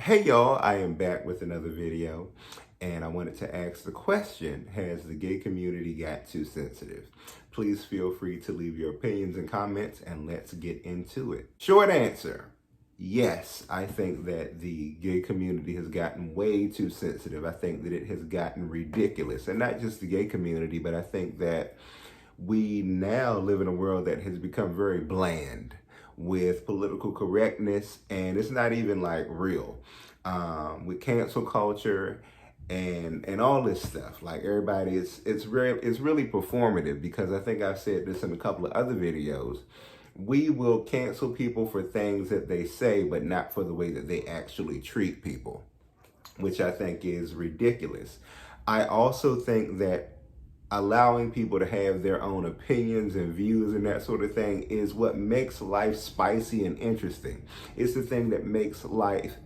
Hey y'all, I am back with another video and I wanted to ask the question, has the gay community got too sensitive? Please feel free to leave your opinions and comments and let's get into it. Short answer, yes, I think that the gay community has gotten way too sensitive. I think that it has gotten ridiculous, and not just the gay community, but I think that we now live in a world that has become very bland with political correctness, and it's not even like real. With cancel culture and all this stuff, like everybody, it's really performative, because I think I've said this in a couple of other videos. We will cancel people for things that they say, but not for the way that they actually treat people, which I think is ridiculous. I also think that allowing people to have their own opinions and views and that sort of thing is what makes life spicy and interesting. It's the thing that makes life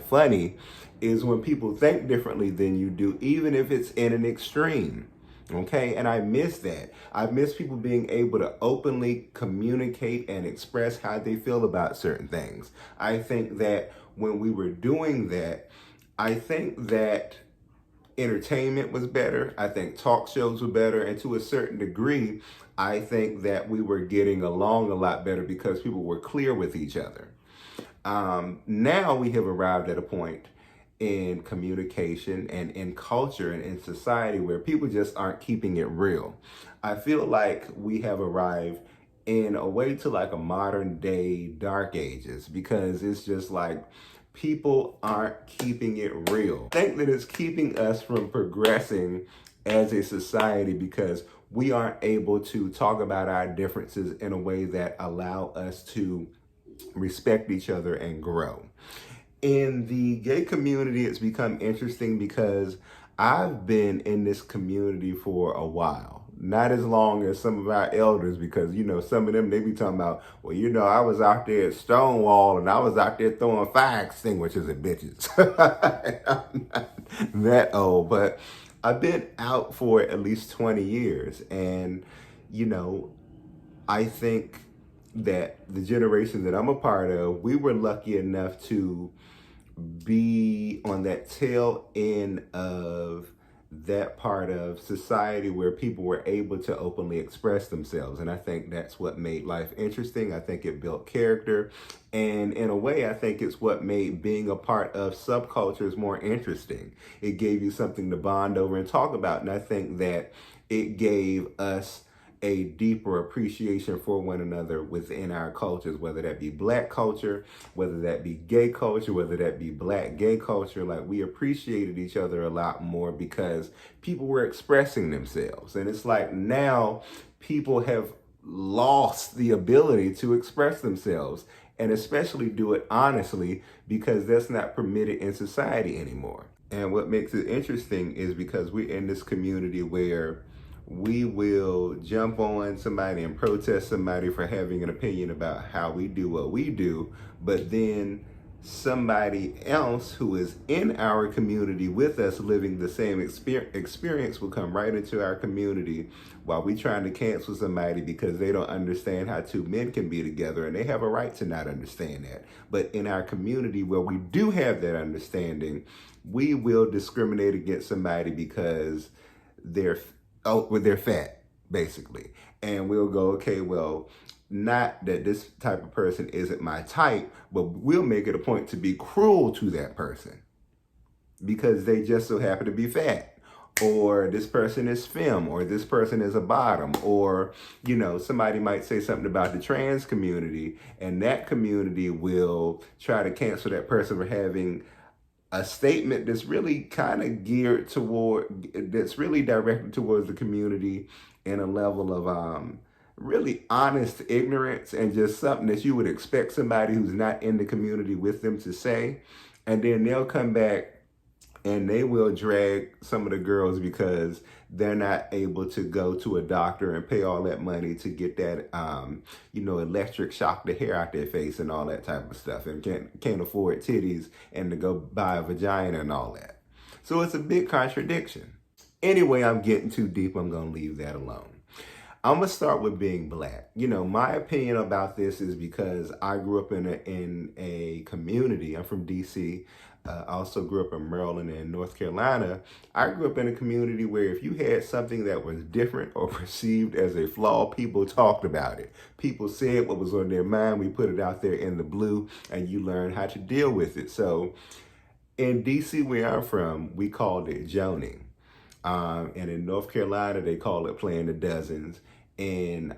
funny, is when people think differently than you do, even if it's in an extreme. Okay, and I miss that. I miss people being able to openly communicate and express how they feel about certain things. I think that when we were doing that, I think that entertainment was better. I think talk shows were better. And to a certain degree, I think that we were getting along a lot better because people were clear with each other. Now we have arrived at a point in communication and in culture and in society where people just aren't keeping it real. I feel like we have arrived in a way to like a modern day dark ages, because it's just like people aren't keeping it real. I think that it's keeping us from progressing as a society, because we aren't able to talk about our differences in a way that allow us to respect each other and grow. In the gay community, it's become interesting because I've been in this community for a while. Not as long as some of our elders, because, some of them, they be talking about, well, I was out there at Stonewall and I was out there throwing fire extinguishers at bitches. I'm not that old, but I've been out for at least 20 years. And, I think that the generation that I'm a part of, we were lucky enough to be on that tail end of that part of society where people were able to openly express themselves. And I think that's what made life interesting. I think it built character. And in a way, I think it's what made being a part of subcultures more interesting. It gave you something to bond over and talk about. And I think that it gave us a deeper appreciation for one another within our cultures, whether that be Black culture, whether that be gay culture, whether that be Black gay culture. Like, we appreciated each other a lot more because people were expressing themselves. And it's like now people have lost the ability to express themselves, and especially do it honestly, because that's not permitted in society anymore. And what makes it interesting is because we're in this community where we will jump on somebody and protest somebody for having an opinion about how we do what we do, but then somebody else who is in our community with us living the same experience will come right into our community while we trying to cancel somebody because they don't understand how two men can be together, and they have a right to not understand that. But in our community where we do have that understanding, we will discriminate against somebody because they're fat, basically. And we'll go, okay, well, not that this type of person isn't my type, but we'll make it a point to be cruel to that person because they just so happen to be fat, or this person is femme, or this person is a bottom, or, somebody might say something about the trans community, and that community will try to cancel that person for having a statement that's really kind of that's really directed towards the community in a level of really honest ignorance, and just something that you would expect somebody who's not in the community with them to say. And then they'll come back and they will drag some of the girls because they're not able to go to a doctor and pay all that money to get that, electric shock the hair out their face and all that type of stuff, and can't afford titties and to go buy a vagina and all that. So it's a big contradiction. Anyway, I'm getting too deep. I'm going to leave that alone. I'm gonna start with being black. You know, my opinion about this is because I grew up in a community. I'm from DC. I also grew up in Maryland and North Carolina. I grew up in a community where if you had something that was different or perceived as a flaw, people talked about it. People said what was on their mind. We put it out there in the blue, and you learn how to deal with it. So in DC, where I'm from, we called it joning. And in North Carolina, they call it playing the dozens. In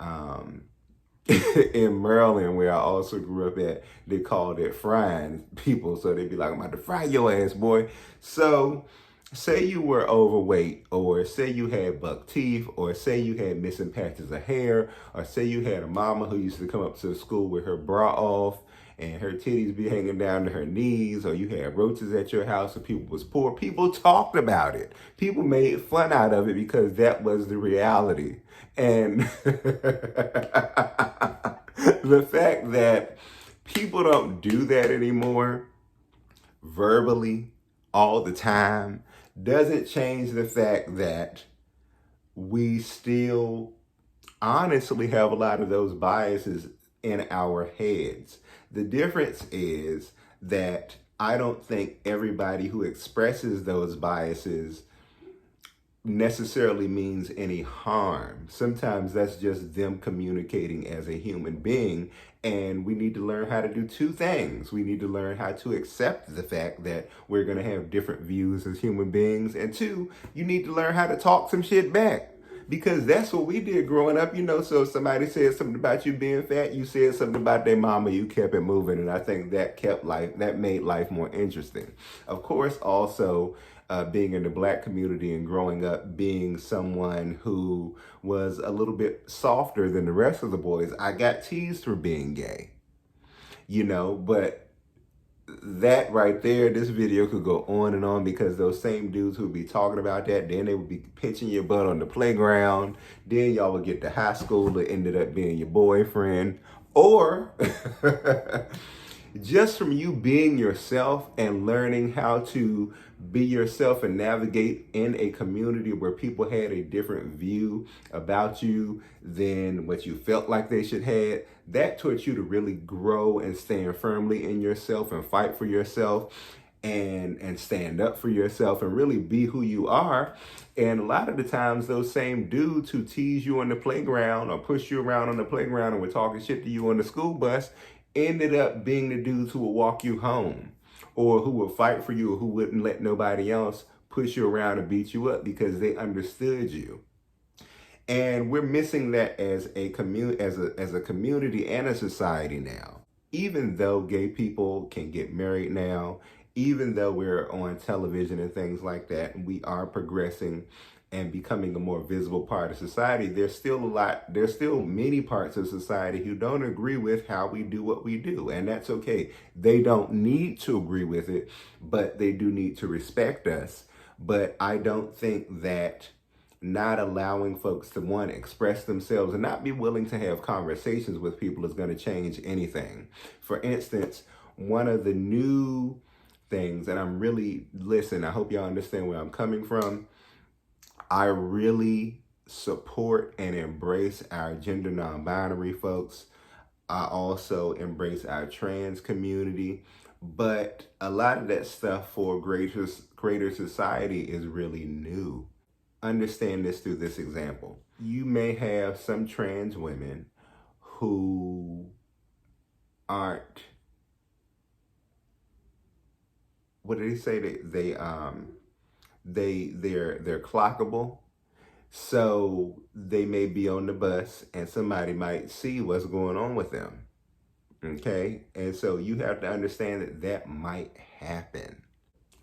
in Maryland, where I also grew up at, they called it frying people. So they'd be like, I'm about to fry your ass, boy. So say you were overweight, or say you had buck teeth, or say you had missing patches of hair, or say you had a mama who used to come up to the school with her bra off and her titties be hanging down to her knees, or you had roaches at your house, or people was poor. People talked about it. People made fun out of it because that was the reality. And the fact that people don't do that anymore verbally all the time doesn't change the fact that we still honestly have a lot of those biases in our heads. The difference is that I don't think everybody who expresses those biases necessarily means any harm. Sometimes that's just them communicating as a human being, and we need to learn how to do two things. We need to learn how to accept the fact that we're going to have different views as human beings, and two, you need to learn how to talk some shit back. Because that's what we did growing up, you know. So if somebody said something about you being fat, you said something about their mama, you kept it moving. And I think that made life more interesting. Of course, also being in the black community and growing up being someone who was a little bit softer than the rest of the boys, I got teased for being gay, you know, but that right there, this video could go on and on, because those same dudes who would be talking about that, then they would be pitching your butt on the playground. Then y'all would get to high school that ended up being your boyfriend. Or just from you being yourself and learning how to be yourself and navigate in a community where people had a different view about you than what you felt like they should have, that taught you to really grow and stand firmly in yourself and fight for yourself and stand up for yourself and really be who you are. And a lot of the times those same dudes who tease you on the playground or push you around on the playground and were talking shit to you on the school bus ended up being the dudes who will walk you home, or who will fight for you, or who wouldn't let nobody else push you around and beat you up because they understood you. And we're missing that as a community and a society now. Even though gay people can get married now, even though we're on television and things like that, and we are progressing and becoming a more visible part of society, there's still many parts of society who don't agree with how we do what we do. And that's okay. They don't need to agree with it, but they do need to respect us. But I don't think that not allowing folks to, one, express themselves and not be willing to have conversations with people is going to change anything. For instance, one of the new things, and I hope y'all understand where I'm coming from. I really support and embrace our gender non-binary folks. I also embrace our trans community. But a lot of that stuff for greater society is really new. Understand this through this example. You may have some trans women who aren't, what did he say? They're clockable. So they may be on the bus and somebody might see what's going on with them. Okay? And so you have to understand that that might happen.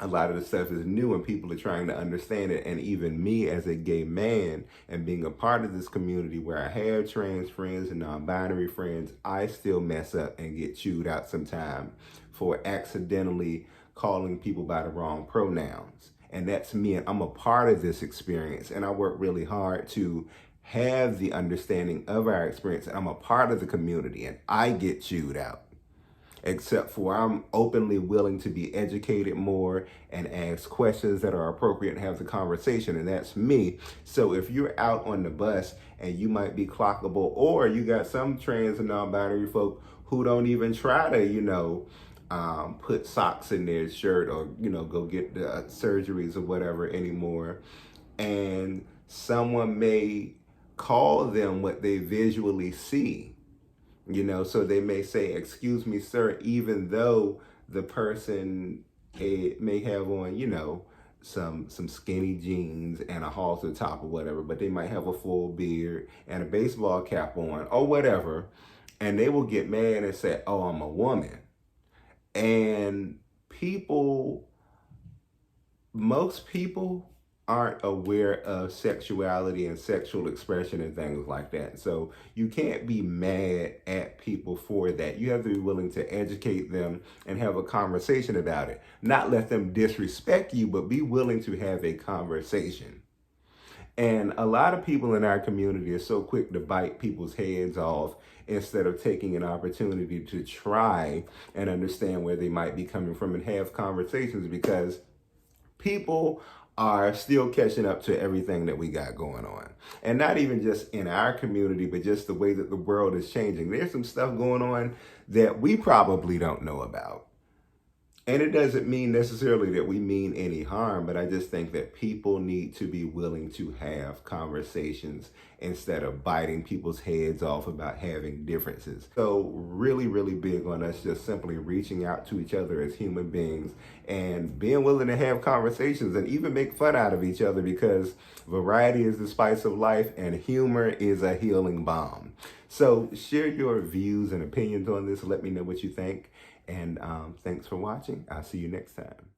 A lot of the stuff is new and people are trying to understand it. And even me as a gay man and being a part of this community where I have trans friends and non-binary friends, I still mess up and get chewed out sometime for accidentally calling people by the wrong pronouns. And that's me, and I'm a part of this experience, and I work really hard to have the understanding of our experience, and I'm a part of the community, and I get chewed out. except for I'm openly willing to be educated more and ask questions that are appropriate and have the conversation, and that's me. So if you're out on the bus and you might be clockable, or you got some trans and non-binary folk who don't even try to, put socks in their shirt or, go get the surgeries or whatever anymore, and someone may call them what they visually see, so they may say, "Excuse me, sir," even though the person may have on, some skinny jeans and a halter top or whatever, but they might have a full beard and a baseball cap on or whatever, and they will get mad and say, "Oh, I'm a woman." And most people aren't aware of sexuality and sexual expression and things like that. So you can't be mad at people for that. You have to be willing to educate them and have a conversation about it. Not let them disrespect you, but be willing to have a conversation. And a lot of people in our community are so quick to bite people's heads off instead of taking an opportunity to try and understand where they might be coming from and have conversations, because people are still catching up to everything that we got going on. And not even just in our community, but just the way that the world is changing. There's some stuff going on that we probably don't know about. And it doesn't mean necessarily that we mean any harm, but I just think that people need to be willing to have conversations instead of biting people's heads off about having differences. So really, really big on us just simply reaching out to each other as human beings and being willing to have conversations and even make fun out of each other, because variety is the spice of life and humor is a healing balm. So share your views and opinions on this. Let me know what you think. And thanks for watching. I'll see you next time.